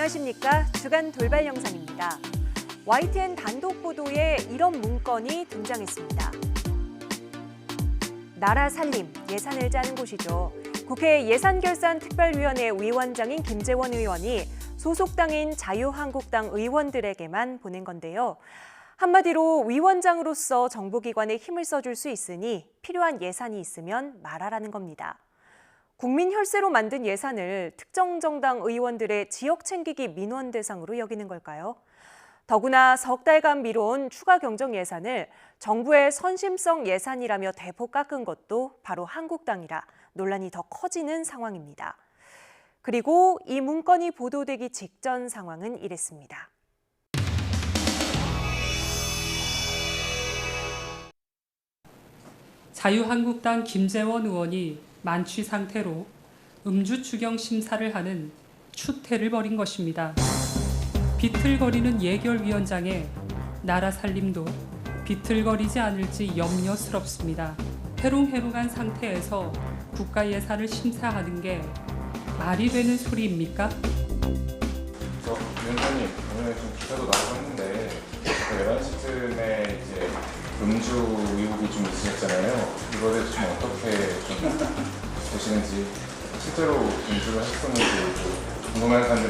안녕하십니까. 주간 돌발 영상입니다. YTN 단독 보도에 이런 문건이 등장했습니다. 나라 살림, 예산을 짜는 곳이죠. 국회 예산결산특별위원회 위원장인 김재원 의원이 소속 당인 자유한국당 의원들에게만 보낸 건데요. 한마디로 위원장으로서 정부기관에 힘을 써줄 수 있으니 필요한 예산이 있으면 말하라는 겁니다. 국민 혈세로 만든 예산을 특정 정당 의원들의 지역 챙기기 민원 대상으로 여기는 걸까요? 더구나 석 달간 미뤄온 추가 경정 예산을 정부의 선심성 예산이라며 대폭 깎은 것도 바로 한국당이라 논란이 더 커지는 상황입니다. 그리고 이 문건이 보도되기 직전 상황은 이랬습니다. 자유한국당 김재원 의원이 만취 상태로 음주 추경 심사를 하는 추태를 벌인 것입니다. 비틀거리는 예결위원장의 나라 살림도 비틀거리지 않을지 염려스럽습니다. 해롱해롱한 상태에서 국가 예산을 심사하는 게 말이 되는 소리입니까? 위원장님, 오늘 좀 기사도 나오고 했는데 11시쯤에 이제 음주 의혹이 좀 있으셨잖아요. 이거에 대해서 좀 어떻게 좀 보시는지, 실제로 음주를 하셨는지 궁금한 사람들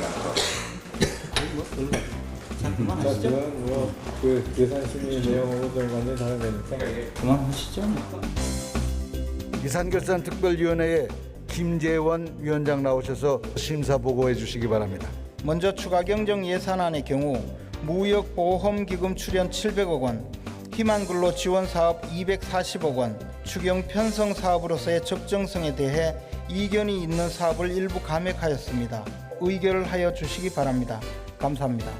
많더라고요. 그 예산 심의 내용으로 좀 완전히 다른 거니까 그만하시죠. 예산결산특별위원회에 김재원 위원장 나오셔서 심사 보고해 주시기 바랍니다. 먼저 추가 경정 예산안의 경우 무역보험기금 출연 700억 원, 희망근로 지원 사업 240억 원, 추경 편성 사업으로서의 적정성에 대해 이견이 있는 사업을 일부 감액하였습니다. 의결을 하여 주시기 바랍니다. 감사합니다.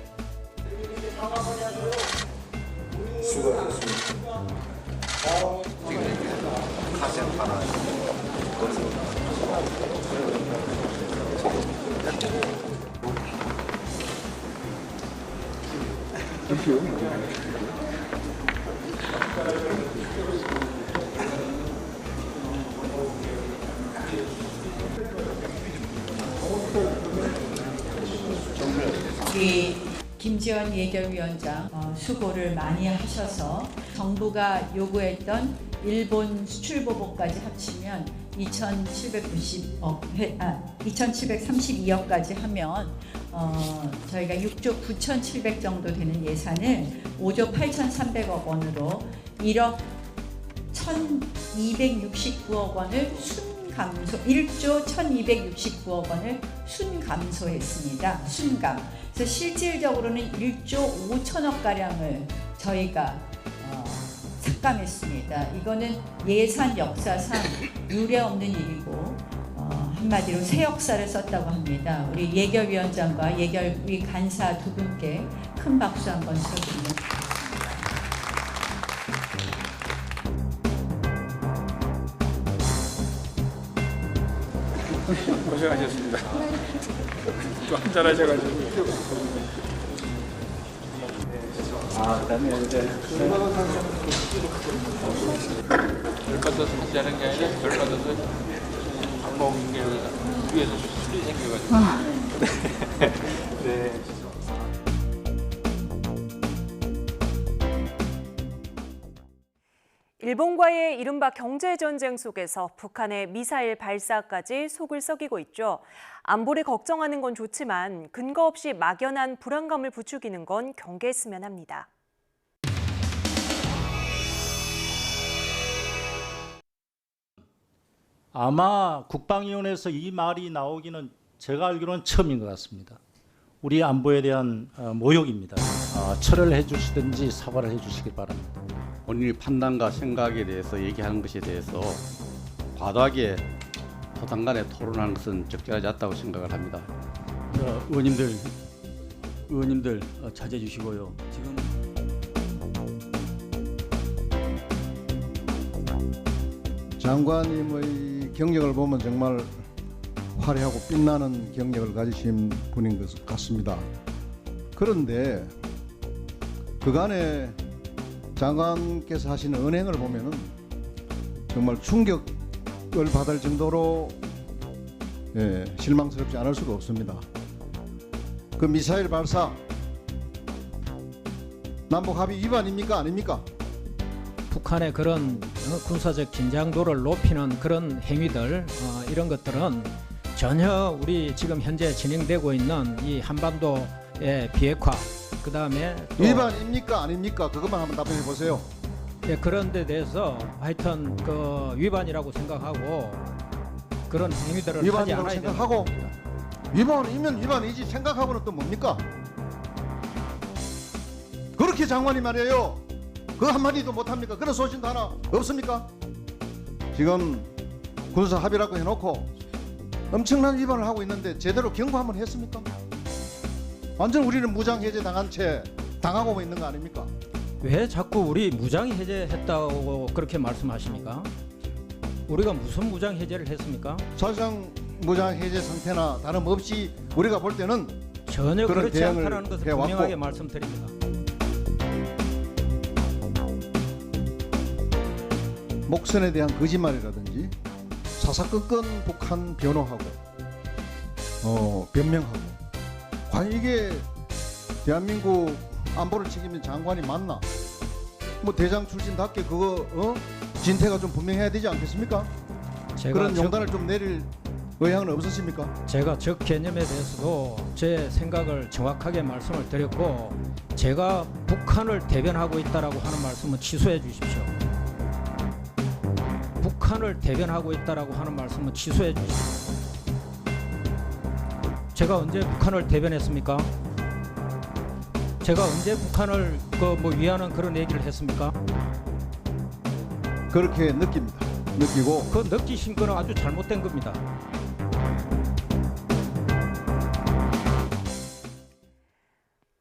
우리 김재원 예결위원장 수고를 많이 하셔서 정부가 요구했던 일본 수출보복까지 합치면 2,732억까지 하면 저희가 6조 9,700 정도 되는 예산을 5조 8,300억 원으로 1억 1,269억 원을 순감소, 1조 1,269억 원을 순감소했습니다. 순감. 그래서 실질적으로는 1조 5천억 가량을 저희가 삭감했습니다. 이거는 예산 역사상 유례 없는 일이고 한마디로 새 역사를 썼다고 합니다. 우리 예결위원장과 예결위 간사 두 분께 큰 박수 한번 쳐주세요. 고생하셨습니다. 또 한잔 하셔가지고. 그다음에 이제 별 받아서 하자는 게 아니라 별 받아서 밥 먹는 게 위에서 술이 생겨가지고. 네. 일본과의 이른바 경제전쟁 속에서 북한의 미사일 발사까지 속을 썩이고 있죠. 안보를 걱정하는 건 좋지만 근거 없이 막연한 불안감을 부추기는 건 경계했으면 합니다. 아마 국방위원회에서 이 말이 나오기는 제가 알기로는 처음인 것 같습니다. 우리 안보에 대한 모욕입니다. 철회를 해주시든지 사과를 해주시기 바랍니다. 본인의 판단과 생각에 대해서 얘기하는 것에 대해서 과도하게 토당 간에 토론하는 것은 적절하지 않다고 생각을 합니다. 의원님들 자제해 주시고요. 지금 장관님의 경력을 보면 정말 화려하고 빛나는 경력을 가지신 분인 것 같습니다. 그런데 그간에 장관께서 하신 언행을 보면은 정말 충격을 받을 정도로 실망스럽지 않을 수가 없습니다. 그 미사일 발사 남북 합의 위반입니까 아닙니까? 북한의 그런 군사적 긴장도를 높이는 그런 행위들 이런 것들은 전혀 우리 지금 현재 진행되고 있는 이 한반도의 비핵화 그다음에 또 위반입니까 아닙니까? 그것만 한번 답변해 보세요. 예, 그런 데 대해서 하여튼 그 위반이라고 생각하고 그런 행위들을 하지 위반이라고 않아야 생각하고 됩니다. 위반이면 위반이지 생각하고는 또 뭡니까? 그렇게 장관이 말이에요. 그 한마디도 못합니까? 그런 소신도 하나 없습니까? 지금 군사 합의라고 해놓고 엄청난 위반을 하고 있는데 제대로 경고 한번 했습니까? 완전 우리는 무장해제 당한 채 당하고 있는 거 아닙니까? 왜 자꾸 우리 무장 해제했다고 그렇게 말씀하십니까? 우리가 무슨 무장 해제를 했습니까? 사실상 무장해제 상태나 다름없이 우리가 볼 때는 전혀 그런 그렇지 대응을 않다는 것을 해왔고. 분명하게 말씀드립니다. 목선에 대한 거짓말이라든지 사사건건 북한 변호하고 변명하고 과연 이게 대한민국 안보를 책임진 장관이 맞나? 뭐 대장 출신답게 그거 진퇴가 좀 분명해야 되지 않겠습니까? 그런 용단을 좀 내릴 의향은 없으십니까? 제가 적 개념에 대해서도 제 생각을 정확하게 말씀을 드렸고 제가 북한을 대변하고 있다라고 하는 말씀은 취소해 주십시오. 북한을 대변하고 있다라고 하는 말씀은 취소해 주십시오. 제가 언제 북한을 대변했습니까? 제가 언제 북한을 위하는 그런 얘기를 했습니까? 그렇게 느낍니다. 느끼고 그 느끼신 거는 아주 잘못된 겁니다.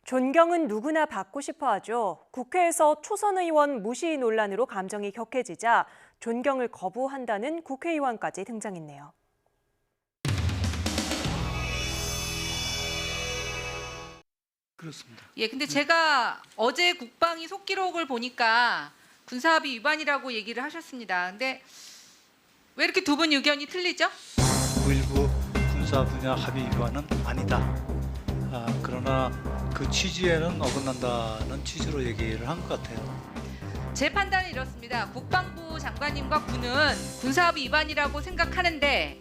존경은 누구나 받고 싶어 하죠. 국회에서 초선 의원 무시 논란으로 감정이 격해지자 존경을 거부한다는 국회의원까지 등장했네요. 그렇습니다. 예, 근데 제가 어제 국방위 속기록을 보니까 군사합의 위반이라고 얘기를 하셨습니다. 근데 왜 이렇게 두 분 의견이 틀리죠? 9.19 군사 분야 합의 위반은 아니다. 그러나 그 취지에는 어긋난다는 취지로 얘기를 한 것 같아요. 제 판단은 이렇습니다. 국방부 장관님과 군은 군사합의 위반이라고 생각하는데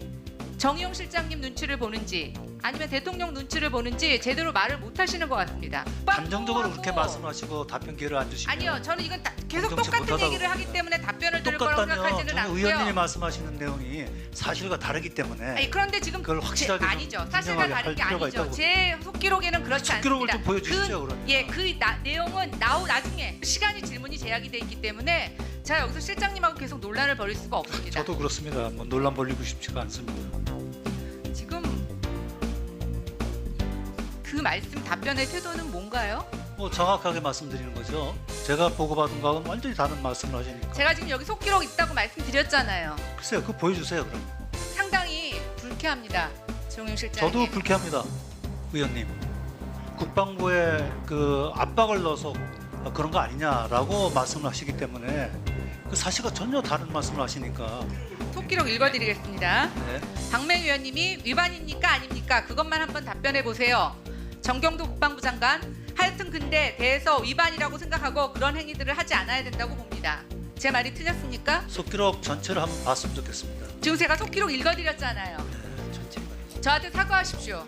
정의용 실장님 눈치를 보는지 아니면 대통령 눈치를 보는지 제대로 말을 못 하시는 것 같습니다. 감정적으로 그렇게 말씀하시고 답변 기회를 안 주시면 아니요, 저는 이건 계속 정치 똑같은 못하다고. 얘기를 하기 때문에 답변을 들을 거라고 똑같다면 생각하지는 저는 않고요. 의원님이 말씀하시는 내용이 사실과 다르기 때문에 아니, 그런데 지금 그걸 확실하게 아니죠. 좀 사실과 분명하게 다른 게 할 필요가 아니죠. 있다고. 제 속기록에는 그렇지 속기록을 않습니다. 좀 보여주시죠, 그러면. 내용은 나중에 시간이 질문이 제약이 돼 있기 때문에 제가 여기서 실장님하고 계속 논란을 벌일 수가 없습니다. 저도 그렇습니다. 뭐 논란 벌리고 싶지가 않습니다. 지금 그 말씀 답변의 태도는 뭔가요? 뭐 정확하게 말씀드리는 거죠. 제가 보고받은 거하고는 완전히 다른 말씀을 하시니까. 제가 지금 여기 속기록 있다고 말씀드렸잖아요. 글쎄요, 그거 보여주세요 그럼. 상당히 불쾌합니다. 정용 실장님. 저도 불쾌합니다, 의원님. 국방부에 그 압박을 넣어서 그런 거 아니냐라고 말씀을 하시기 때문에 그 사실과 전혀 다른 말씀을 하시니까. 속기록 읽어드리겠습니다. 네. 박맹 의원님이 위반입니까 아닙니까? 그것만 한번 답변해 보세요. 정경도 국방부 장관, 하여튼 근데 대해서 위반이라고 생각하고 그런 행위들을 하지 않아야 된다고 봅니다. 제 말이 틀렸습니까? 속기록 전체를 한번 봤으면 좋겠습니다. 지금 제가 속기록 읽어드렸잖아요. 네, 전체가. 저한테 사과하십시오.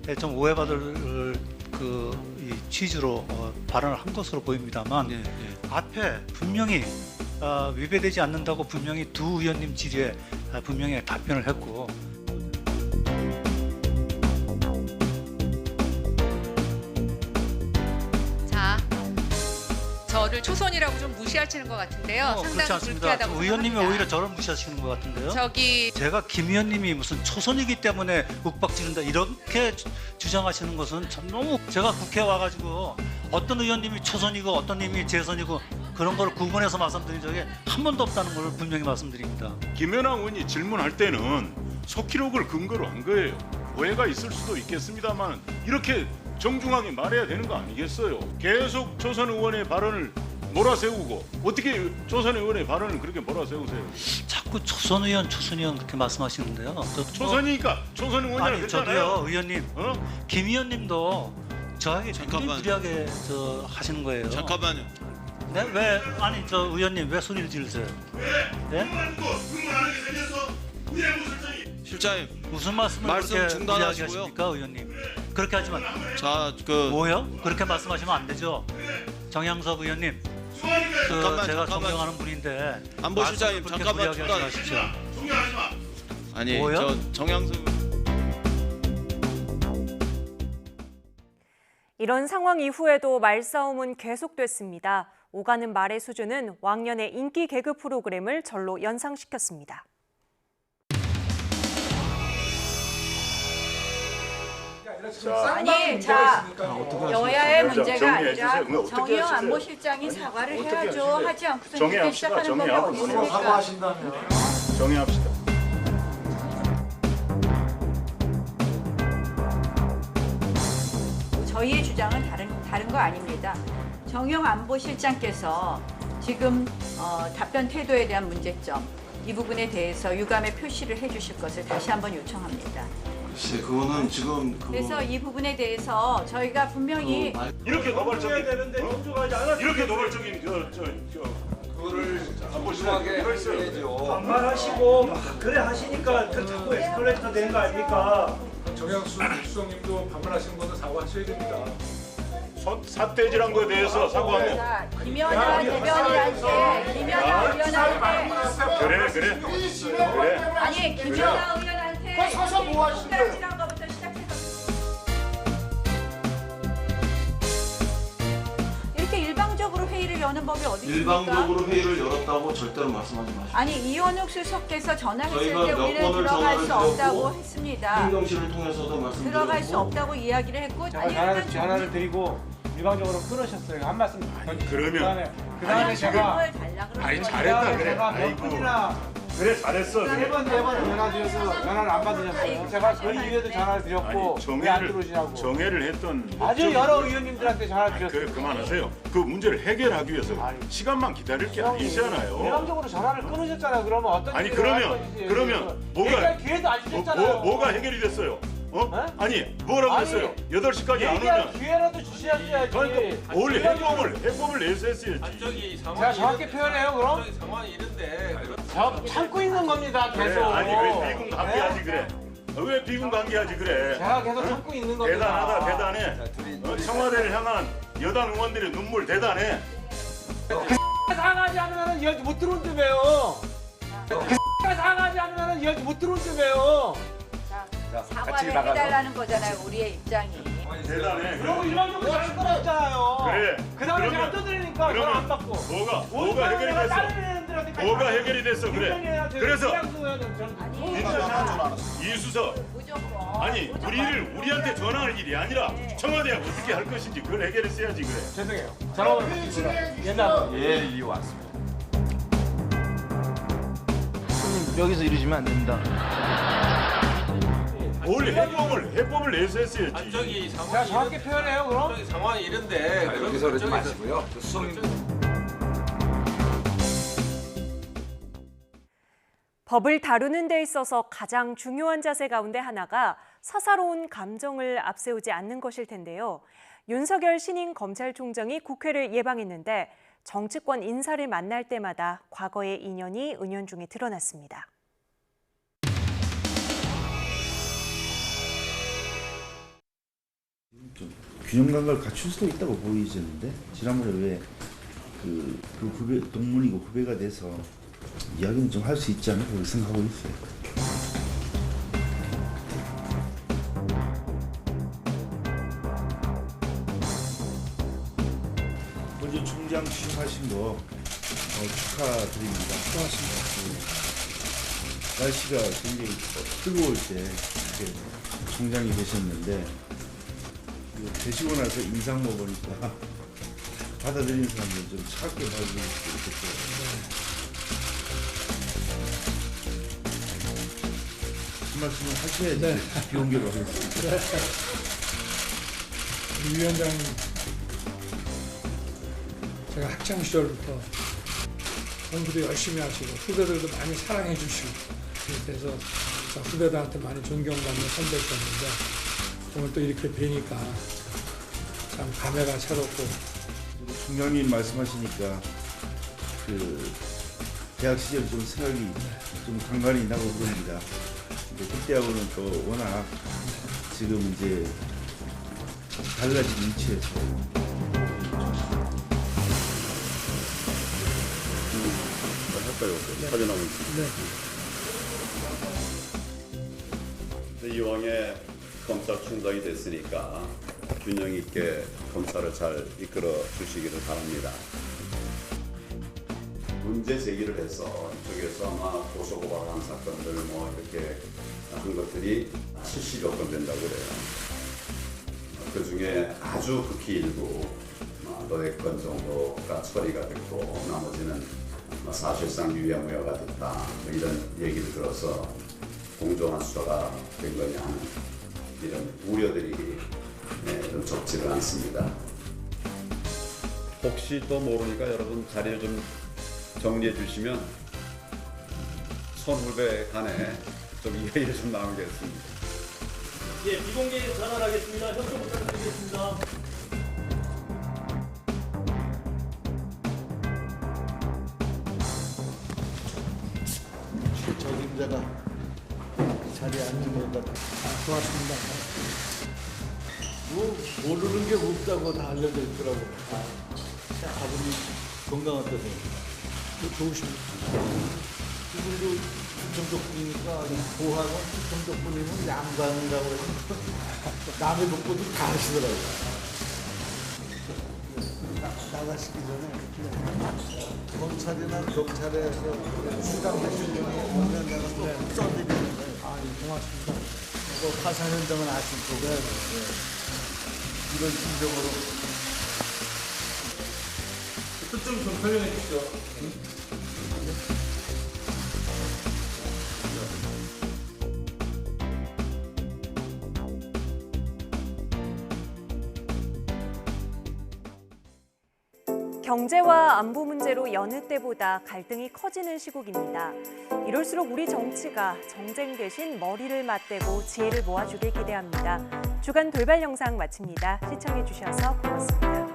네, 좀 오해받을 이 취지로 발언을 한 것으로 보입니다만 앞에 분명히 위배되지 않는다고 분명히 두 의원님 질의에 분명히 답변을 했고. 자, 저를 초선이라고 좀 무시하시는 것 같은데요. 그렇지 상당히 않습니다. 불쾌하다고 의원님이 생각합니다. 오히려 저를 무시하시는 것 같은데요. 저기 제가 김 의원님이 무슨 초선이기 때문에 윽박지른다 이렇게 주장하시는 것은 참 너무, 제가 국회에 와가지고 어떤 의원님이 초선이고 어떤 님이 재선이고 그런 걸 구분해서 말씀드린 적이 한 번도 없다는 걸 분명히 말씀드립니다. 김연아 의원이 질문할 때는 속기록을 근거로 한 거예요. 오해가 있을 수도 있겠습니다만 이렇게 정중하게 말해야 되는 거 아니겠어요? 계속 초선 의원의 발언을 몰아세우고 어떻게 조선 의원의 발언을 그렇게 몰아세우세요? 자꾸 초선 의원 그렇게 말씀하시는데요. 초선이니까 초선 의원이라고 아니 했잖아요. 저도요 의원님. 김 의원님도 저에게 굉장히 무리하게 하시는 거예요. 잠깐만요. 네? 왜 아니 저 의원님 왜 소리를 지르세요? 네? 실장님 무슨 말씀을 말씀 그렇게 중단하시고요. 무리하게 하십니까 의원님? 그렇게 하지만 자그 그렇게 말씀하시면 안 되죠. 정양섭 의원님. 제가 존경하는 분인데 안보실장님 그렇게 잠깐만 무리하게 하지 마십시오. 아니 뭐요? 저 정양수 이런 상황 이후에도 말싸움은 계속됐습니다. 오가는 말의 수준은 왕년의 인기 개그 프로그램을 절로 연상시켰습니다. 아니, 자, 여야의 문제가 아니라 정의용 안보실장이 사과를 해야죠. 하지 않고서 이렇게 시작하는 법이 어디 있습니까? 정의합시다. 저희의 주장은 다른 거 아닙니다. 정의용 안보실장께서 지금 답변 태도에 대한 문제점, 이 부분에 대해서 유감의 표시를 해주실 것을 다시 한번 요청합니다. 글쎄 그거는 지금 그래서 이 부분에 대해서 저희가 분명히 이렇게 노발적인 이렇게 노발적인 그거를 안보실하게 해야죠. 반말하시고 막 그래 하시니까 그 자꾸 에스컬레이터 되는 거 아닙니까? 정양수 수석님도 반말하시는 것도 사과하셔야 됩니다. 삿대질한 거에 대해서 사과하고. 자, 김연아 대변인한테 김연아 의원한테 그래. 아니 김연아 의원한테 서서 뭐 하시는 거예요? 삿대질한 거부터 시작해서 이렇게 일방적으로 회의를 여는 법이 어디 있습니까? 일방적으로 회의를 열었다고 절대로 말씀하지 마십시오. 아니 이원욱 수석께서 전화했을 저희가 때 몇 우리는 번을 들어갈 수 전화를 없다고 드렸고, 했습니다. 행정실을 통해서도 말씀드렸고 들어갈 수 없다고 이야기를 했고 전화를 드리고 일방적으로 끊으셨어요. 한 말씀 그러면 그다음에 제가 아니 잘했다 그래. 제가 몇 분이나 그래 잘했어. 네 번 전화 드려서 전화를 안 받으셨어요. 제가 그 이후에도 전화를 드렸고 왜 안 들어오시냐고. 정해를 했던 아주 여러 의원님들한테 전화 드렸어요. 그만하세요. 그 문제를 해결하기 위해서 시간만 기다릴 게 아니잖아요. 일방적으로 전화를 끊으셨잖아요. 그러면 어떤 아니 일을 할 그러면 건지 뭐가 얘기할 기회도 안 주셨잖아요. 뭐가 해결이 됐어요? 아니 뭐라고 아니, 했어요? 8시까지 안 얘기할 오면 기회라도 주셔야지. 그러니까 원래 해법을 내서 했어야지. 제가 정확히 표현해요 그럼? 상황이 이런데 참고 있는 겁니다 계속. 그래, 아니 왜 비군 관계하지 그래? 왜 비군 관계하지 그래? 제가 계속 참고 있는 겁니다. 대단해. 청와대를 향한 여당 의원들의 눈물 대단해. 상하지 않으면 이야기 못 들어온다며요. 상하지 않으면 이야기 못 들어온다며요. 사과를 해달라는 거잖아요. 우리의 입장이. 대단해. 그러고 일방적으로 잘 끊었잖아요. 그래. 그 다음에 제가 떠들으니까 전화 안 받고. 뭐가 해결이 됐어? 뭐가 해결이 됐어 그래? 그래서 이수석 아니 우리한테 전화할 일이 아니라 청와대가 어떻게 할 것인지 그걸 해결했어야지 그래. 죄송해요. 전화번호 바꿨습니다. 옛날 예 왔습니다. 손님 여기서 이러시면 안 됩니다. 원래 해법을 내서 했어야지. 제가 정확히 표현해요 그럼? 상황이 이런데 여기서 그러지 마시고요. 수석님. 법을 다루는 데 있어서 가장 중요한 자세 가운데 하나가 사사로운 감정을 앞세우지 않는 것일 텐데요. 윤석열 신임 검찰총장이 국회를 예방했는데 정치권 인사를 만날 때마다 과거의 인연이 은연중에 드러났습니다. 균형 감각을 갖출 수도 있다고 보이지는데 지난번에 왜 그 후배 동문이고 후배가 돼서 이야기는 좀 할 수 있지 않을까 그렇게 생각하고 있어요. 먼저 총장 취임하신 거 축하드립니다. 고맙습니다. 날씨가 굉장히 뜨거울 때 이렇게 총장이 되셨는데 되시고 나서 인상 먹으니까 받아들이는 사람들 좀 차갑게 받아들일 수 있겠어요. 그 말씀을 하셔야지 비공개로 하겠습니다. 위원장 제가 학창 시절부터 공부도 열심히 하시고 후배들도 많이 사랑해 주시고 그래서 후배들한테 많이 존경받는 선배였는데 오늘 또 이렇게 뵈니까 참 감회가 새롭고. 총장님 말씀하시니까 그 대학 시절 좀 생각이 좀 간간히 나고 그럽니다. 근데 그때하고는 또 워낙 지금 이제 달라진 위치에서 할까요? 사진하고 있습니다. 네. 이왕에 검찰총장이 됐으니까 균형 있게 검찰을 잘 이끌어 주시기를 바랍니다. 문제 제기를 해서 이쪽에서 아마 고소고발한 사건들 뭐 이렇게 한 것들이 70여 건 된다고 그래요. 그 중에 아주 극히 일부 너댓 건 정도가 처리가 됐고 나머지는 사실상 유야무야가 됐다 이런 얘기를 들어서 공정한 수사가 된 거냐 하는 이런 우려들이 좀 적지는 않습니다. 혹시 또 모르니까 여러분 자리를 좀 정리해 주시면 선후배 간에 좀 이해를 좀 나누겠습니다. 예, 비공개 전환하겠습니다. 협조 부탁드리겠습니다. 적임자가 자리에 앉으니까 고맙습니다. 뭐 모르는 게 없다고 다 알려져 있더라고. 아버님 건강 어떠세요? 좋으십니다. 이분도 충청도분이니까 보하고 충청도분이면 양반이라고 해서 남의 복부도 다 하시더라고요. 나가시기 전에 검찰이나 경찰에서 수감되신 분이 오면 내가 또 써드리는 거예요. 고맙습니다. 또 파산 현장은 아실 거고요. 이런 심정으로 특정 좀 설명해 주시죠. 경제와 안보 문제로 여느 때보다 갈등이 커지는 시국입니다. 이럴수록 우리 정치가 정쟁 대신 머리를 맞대고 지혜를 모아주길 기대합니다. 주간 돌발 영상 마칩니다. 시청해주셔서 고맙습니다.